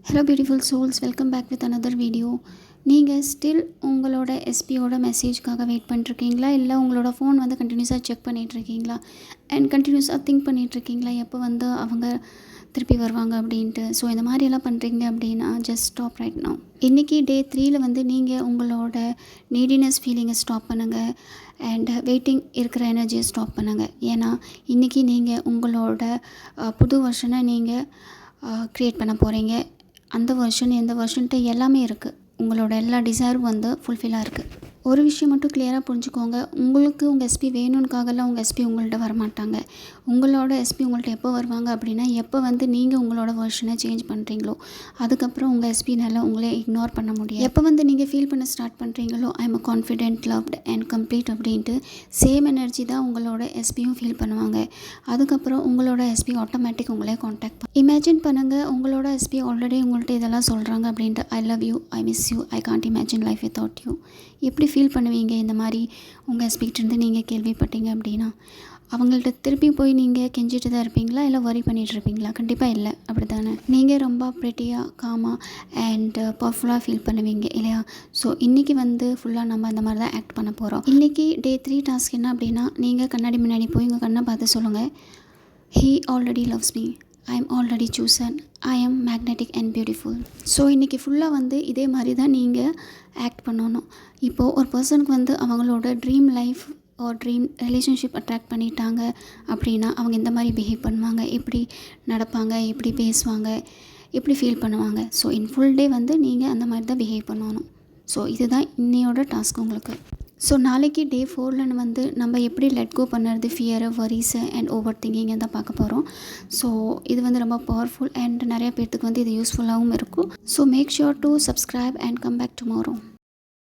Hello beautiful souls, welcome back with another video. நீங்கள் still உங்களோட எஸ்பியோட மெசேஜ்க்காக வெயிட் பண்ணிட்டுருக்கீங்களா? இல்லை உங்களோட ஃபோன் வந்து கண்டினியூஸாக செக் பண்ணிகிட்ருக்கீங்களா? அண்ட் கண்டினியூஸாக திங்க் பண்ணிகிட்ருக்கீங்களா எப்போ வந்து அவங்க திருப்பி வருவாங்க அப்படின்ட்டு? ஸோ இந்த மாதிரியெல்லாம் பண்ணுறீங்க அப்படின்னா ஜஸ்ட் ஸ்டாப் ரைட் நவ். இன்றைக்கி டே 3ல் வந்து நீங்கள் உங்களோட நீடினஸ் ஃபீலிங்கை ஸ்டாப் பண்ணுங்கள் அண்ட் வெயிட்டிங் இருக்கிற எனர்ஜியை ஸ்டாப் பண்ணுங்கள். ஏன்னா இன்றைக்கி நீங்கள் உங்களோட புது வெர்ஷனை நீங்கள் க்ரியேட் பண்ண போகிறீங்க. அந்த வெர்ஷன் எந்த வெர்ஷன்ட்டு எல்லாமே இருக்குது. உங்களோட எல்லா டிசைரும் வந்து ஃபுல்ஃபில்லாக இருக்குது. ஒரு விஷயம் மட்டும் கிளியராக புரிஞ்சுக்கோங்க. உங்களுக்கு உங்கள் எஸ்பி வேணும்னுக்காகலாம் உங்கள் எஸ்பி உங்கள்கிட்ட வரமாட்டாங்க. உங்களோட எஸ்பி உங்கள்கிட்ட எப்போ வருவாங்க அப்படின்னா, எப்போ வந்து நீங்கள் உங்களோட வெர்ஷனை சேஞ்ச் பண்ணுறீங்களோ அதுக்கப்புறம் உங்கள் எஸ்பினால் உங்களே இக்னோர் பண்ண முடியும். எப்போ வந்து நீங்கள் ஃபீல் பண்ண ஸ்டார்ட் பண்ணுறீங்களோ I am confident, loved and complete அப்படின்ட்டு சேம் எனர்ஜி தான் உங்களோட எஸ்பியும் ஃபீல் பண்ணுவாங்க. அதுக்கப்புறம் உங்களோட எஸ்பி ஆட்டோமேட்டிக் உங்களே காண்டாக்ட் இமேஜின் பண்ணுங்கள். உங்களோட எஸ்பி ஆல்ரெடி உங்கள்கிட்ட இதெல்லாம் சொல்கிறாங்க அப்படின்ட்டு, I love you, I miss you, I can't imagine life without you. எப்படி ஃபீல் பண்ணுவீங்க இந்த மாதிரி உங்கள் எஸ்பிகிட்டேருந்து நீங்கள் கேள்விப்பட்டீங்க அப்படின்னா? அவங்கள்ட்ட திருப்பி போய் நீங்கள் கெஞ்சிட்டு தான் இருப்பீங்களா, இல்லை வரி பண்ணிகிட்டு இருப்பீங்களா? கண்டிப்பாக இல்லை, அப்படி தானே? நீங்கள் ரொம்ப ப்ரிட்டியாக, காமாக அண்ட் பவர்ஃபுல்லாக ஃபீல் பண்ணுவீங்க இல்லையா? ஸோ இன்றைக்கி வந்து ஃபுல்லாக நம்ம அந்த மாதிரி தான் ஆக்ட் பண்ண போகிறோம். இன்றைக்கி டே 3 டாஸ்க் என்ன அப்படின்னா, நீங்கள் கண்ணாடி முன்னாடி போய் உங்கள் கண்ணை பார்த்து சொல்லுங்கள், he already loves me, I am already chosen, I am magnetic and beautiful. So இன்றைக்கி ஃபுல்லாக வந்து இதே மாதிரி தான் நீங்கள் ஆக்ட் பண்ணணும். இப்போது ஒரு பர்சனுக்கு வந்து அவங்களோட ட்ரீம் லைஃப் ஒரு ட்ரீம் ரிலேஷன்ஷிப் அட்ராக்ட் பண்ணிட்டாங்க அப்படின்னா அவங்க இந்த மாதிரி பிஹேவ் பண்ணுவாங்க, எப்படி நடப்பாங்க, எப்படி பேசுவாங்க, எப்படி ஃபீல் பண்ணுவாங்க. ஸோ இன் ஃபுல் டே வந்து நீங்கள் அந்த மாதிரி தான் பிஹேவ் பண்ணணும். ஸோ இதுதான் இன்னையோட டாஸ்க் உங்களுக்கு. ஸோ நாளைக்கு டே 4ல் வந்து நம்ம எப்படி லெட் கோ பண்ணுறது ஃபியரை, வரிஸை அண்ட் ஓவர் திங்கிங்கை தான் பார்க்க போகிறோம். ஸோ இது வந்து ரொம்ப பவர்ஃபுல் அண்ட் நிறைய பேர்த்துக்கு வந்து இது யூஸ்ஃபுல்லாகவும் இருக்கும். So make sure to subscribe and come back tomorrow.